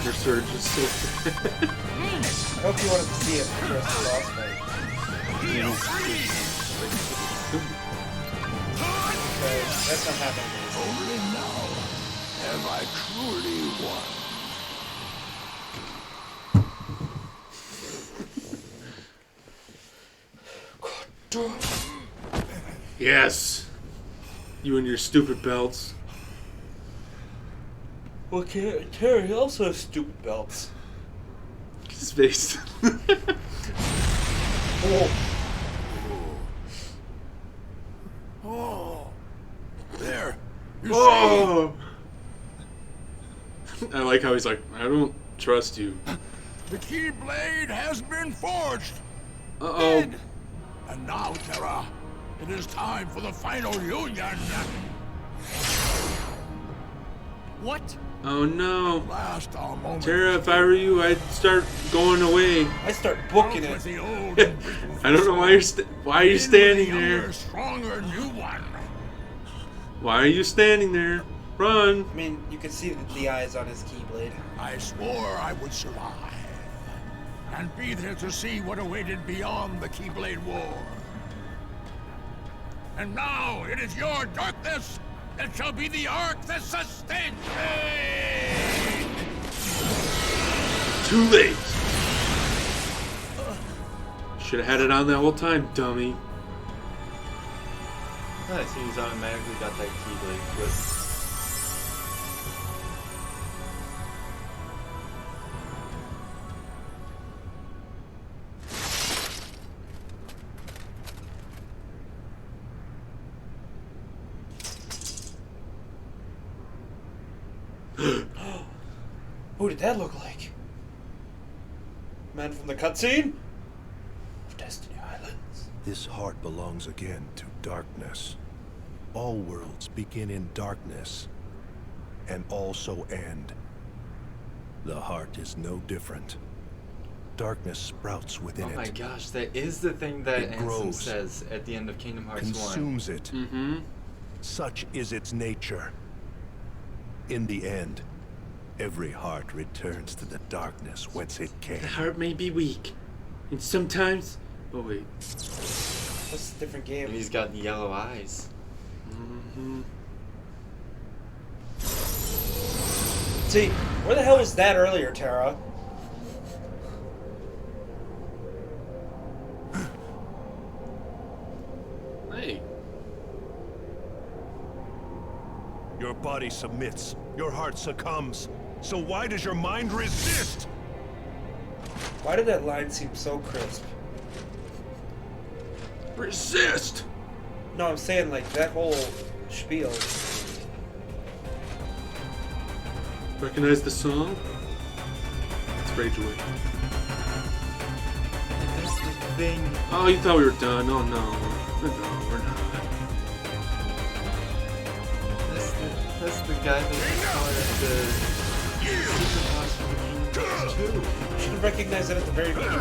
Your surge is so I hope you wanted to see it for the boss fight. Because that's not happening. Only now have I truly won. Yes. You and your stupid belts. Well, Terra also has stupid belts. His face. Oh. There. You Oh. I like how he's like, I don't trust you. see? The Keyblade has been forged. Uh-oh. And now, Terra, it is time for the final union. What? Oh no. Last our moment. Terra, if I were you, I'd start going away. I start booking it. I don't know why why are you standing there? Stronger new one. Why are you standing there? Run. I mean, you can see the eyes on his Keyblade. I swore I would survive and be there to see what awaited beyond the Keyblade War. And now it is your darkness that shall be the arc that sustains me! Too late. Should have had it on that whole time, dummy. I see he's automatically got that Keyblade flip. Who did that look like? Man from the cutscene? Of Destiny Islands. This heart belongs again to darkness. All worlds begin in darkness and also end. The heart is no different. Darkness sprouts within it. Oh my gosh, that is the thing that It Ansem grows, says at the end of Kingdom Hearts 1. consumes it. Mm-hmm. Such is its nature. In the end, every heart returns to the darkness whence it came. The heart may be weak, and sometimes... Oh, wait. That's a different game. And he's got yellow eyes. Mm-hmm. See, where the hell was that earlier, Terra? Hey. Your body submits. Your heart succumbs. So why does your mind resist? Why did that line seem so crisp? Resist! No, I'm saying like that whole spiel. Recognize the song? It's Rage Away. There's the thing. Oh, you thought we were done. Oh, no. No, we're not. That's the guy that saw it at the Secret Boss for the Kingdom Hearts 2. You should have recognized it at the very beginning.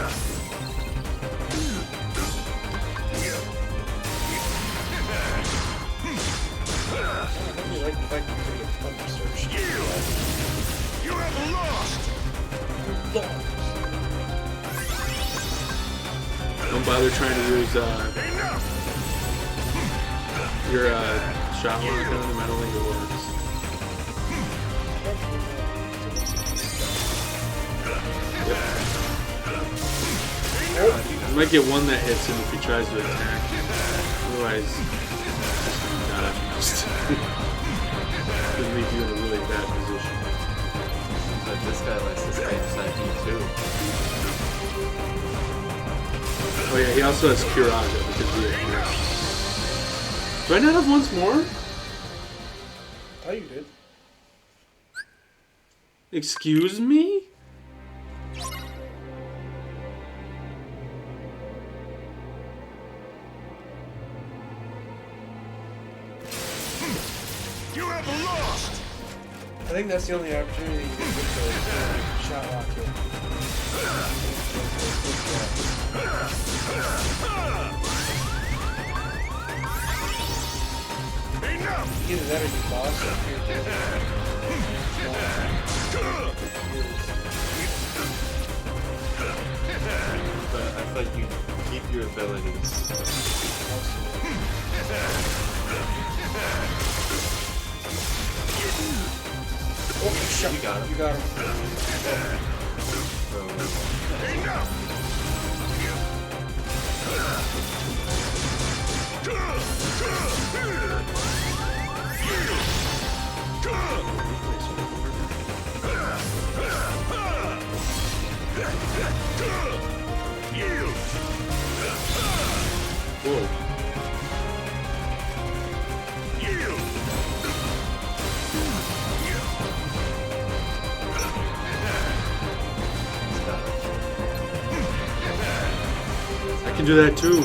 I really like the fact that you're getting thunder search. You have lost! Don't bother trying to use your shot lock on him. I don't think it works. You might get one that hits him if he tries to attack. Otherwise, just could leave you in a really bad position. But this guy likes to stay inside me too. Oh yeah, he also has Curaga because we have Curaga. Do I not have once more? I thought you did. Excuse me? You have lost! I think that's the only opportunity you can get to shot lock it. Either that or you lost or But I thought you keep your abilities. Oh, shut. You got him. You got him. Whoa. I can do that too.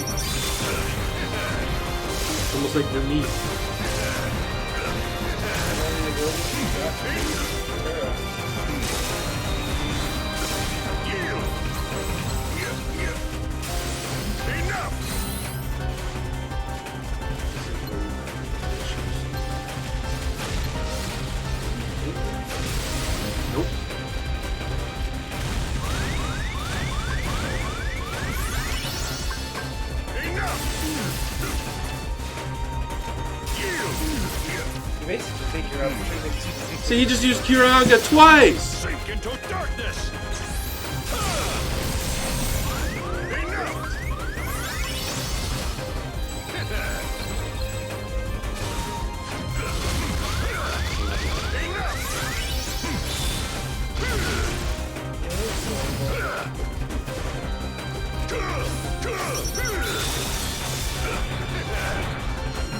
It's almost like you're me. Nope. You basically think you're out of So you just used Kiraga twice! Sink into darkness!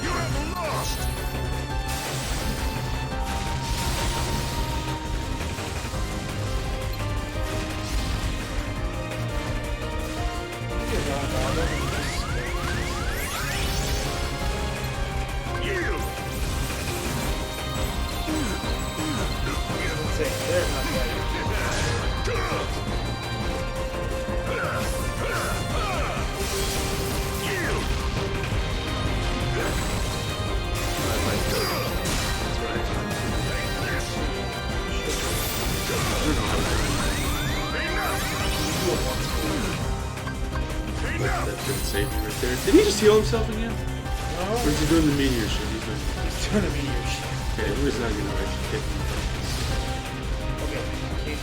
You have lost! That didn't save me right there. Did he just heal himself again? No. Or is he doing the meteor shit? He's doing a meteor shit. Okay, he's not gonna actually hit me. Okay. Can't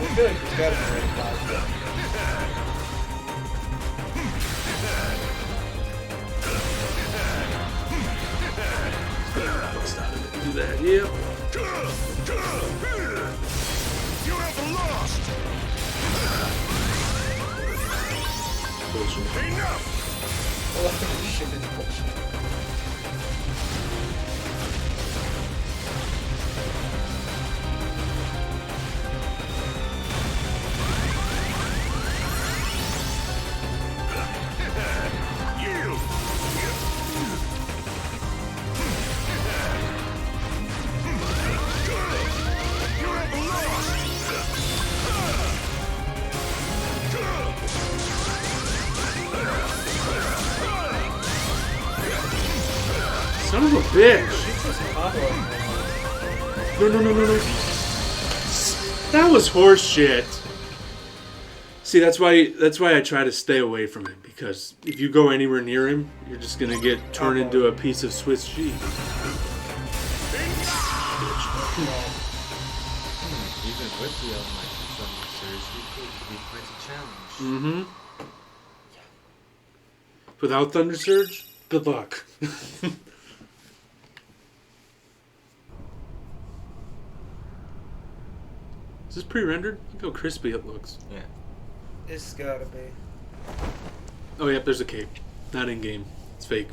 We're good. He's got to be ready to Bust out of it. Do that. Yep. You have lost! Bullshit. Enough! Well, this shit is bullshit. Son of a bitch! No. That was horse shit. See, that's why I try to stay away from him, because if you go anywhere near him, you're just gonna get turned into a piece of Swiss cheese. Even with the Almighty Thunder Surge, he could be quite a challenge. Mm-hmm. Without Thunder Surge, good luck. Is this pre-rendered? Look how crispy it looks. Yeah. It's gotta be. Oh, yep, there's a cape. Not in-game. It's fake.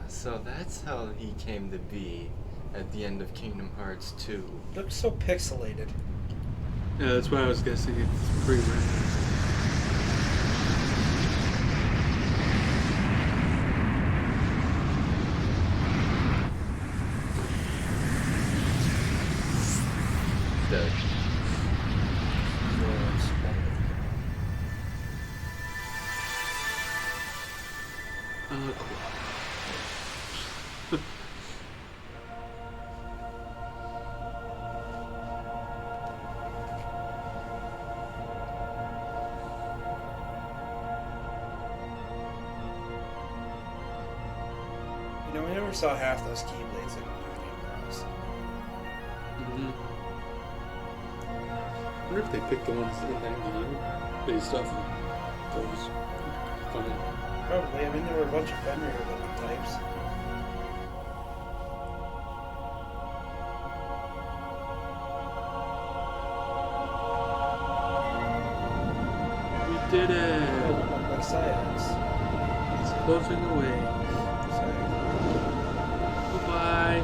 So that's how he came to be at the end of Kingdom Hearts 2. Looks so pixelated. Yeah, that's why I was guessing it's pre-rendered. dead. Cool. You know, we never saw half those keyblades in Union Cross. I wonder if they picked the ones in that game based off of those. Funny. Probably. I mean, there were a bunch of Fenrir looking types. We did it! Like science. It's closing away. Bye-bye.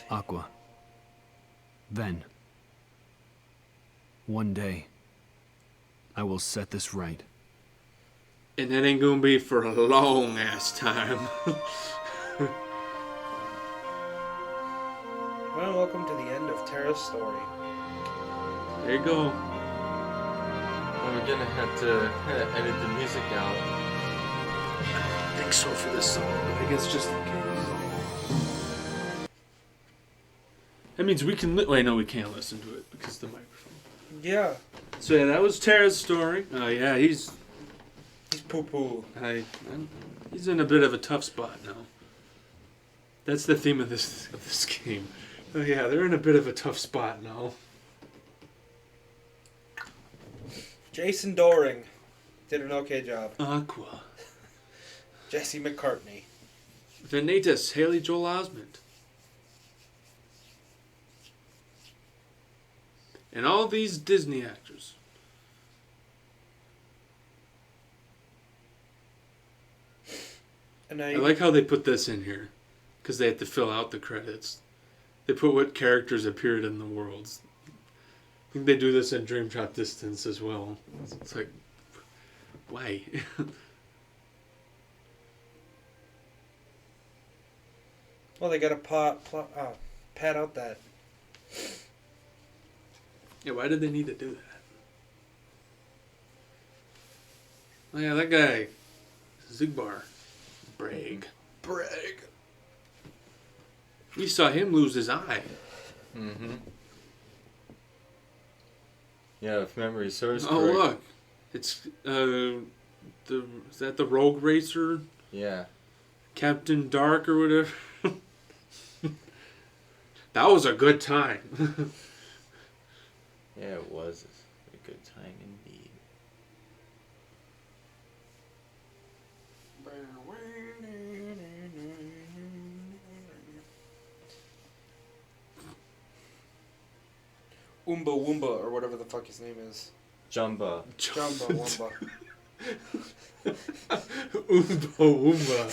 Aqua. Ven. One day, I will set this right. And that ain't gonna be for a long ass time. Well, welcome to the end of Terra's story. There you go. Well, we're gonna have to edit the music out. I think so for this song. I think it's just in case. That means we can. Wait, no, we can't listen to it because of the microphone. Yeah. So yeah, that was Terra's story. Yeah, he's poo-poo. He's in a bit of a tough spot now. That's the theme of this game. Oh yeah, they're in a bit of a tough spot now. Jason Doring did an okay job. Aqua. Jesse McCartney. Vanitas, Haley Joel Osment. And all these Disney actors. And I like how they put this in here. Because they have to fill out the credits. They put what characters appeared in the worlds. I think they do this in Dream Drop Distance as well. It's like, why? Well, they got to pad out that. Yeah, why did they need to do that? Oh yeah, that guy, Zigbar. Bragg. We saw him lose his eye. Mm-hmm. Yeah, if memory serves Oh correct. look, it's is that the Rogue Racer? Yeah. Captain Dark or whatever. That was a good time. Yeah, it was a good time indeed. Oomba Woomba, or whatever the fuck his name is. Jumba. Jumba Woomba. Oomba Woomba.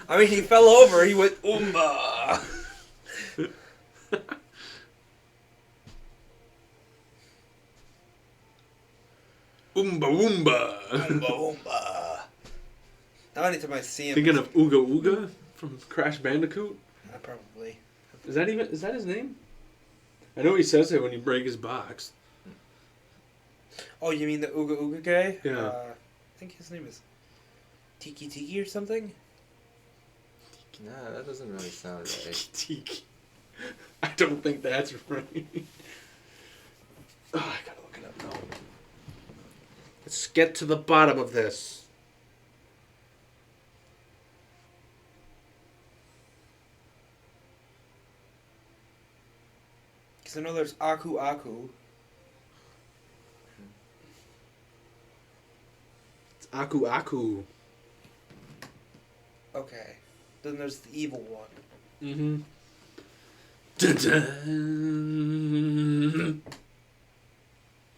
I mean, he fell over, he went Oomba. Oomba Woomba. Oomba Woomba. Now anytime I see him... Thinking of Ooga Ooga from Crash Bandicoot? Probably. Is that his name? I know he says it when you break his box. Oh, you mean the Ooga Ooga guy? Yeah. I think his name is Tiki Tiki or something? Nah, that doesn't really sound right. Tiki. I don't think that's right. Oh, I gotta look it up now. Let's get to the bottom of this. Because I know there's Aku Aku. It's Aku Aku. Okay. Then there's the evil one. Mm-hmm. Dun-dun.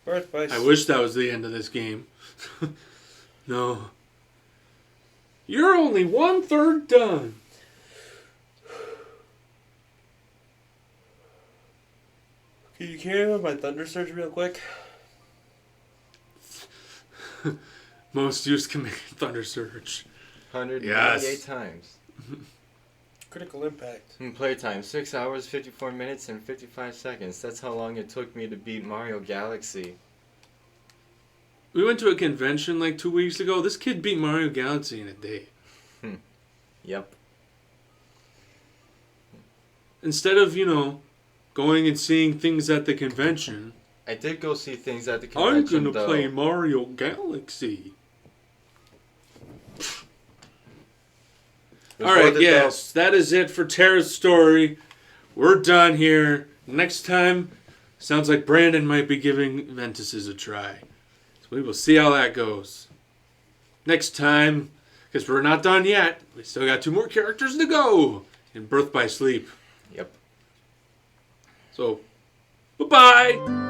Birthplace. I wish that was the end of this game. No. You're only 1/3 done. Can you carry on my Thunder Surge real quick? Most used command Thunder Surge. 198 times. Critical impact. Playtime 6 hours, 54 minutes, and 55 seconds. That's how long it took me to beat Mario Galaxy. We went to a convention like 2 weeks ago. This kid beat Mario Galaxy in a day. Yep. Instead of, going and seeing things at the convention, I did go see things at the I'm convention, gonna play Mario Galaxy. Alright, yes, that is it for Terra's story. We're done here. Next time, sounds like Brandon might be giving Ventus's a try. So we will see how that goes. Next time, because we're not done yet, we still got 2 more characters to go in Birth by Sleep. Yep. So, bye-bye!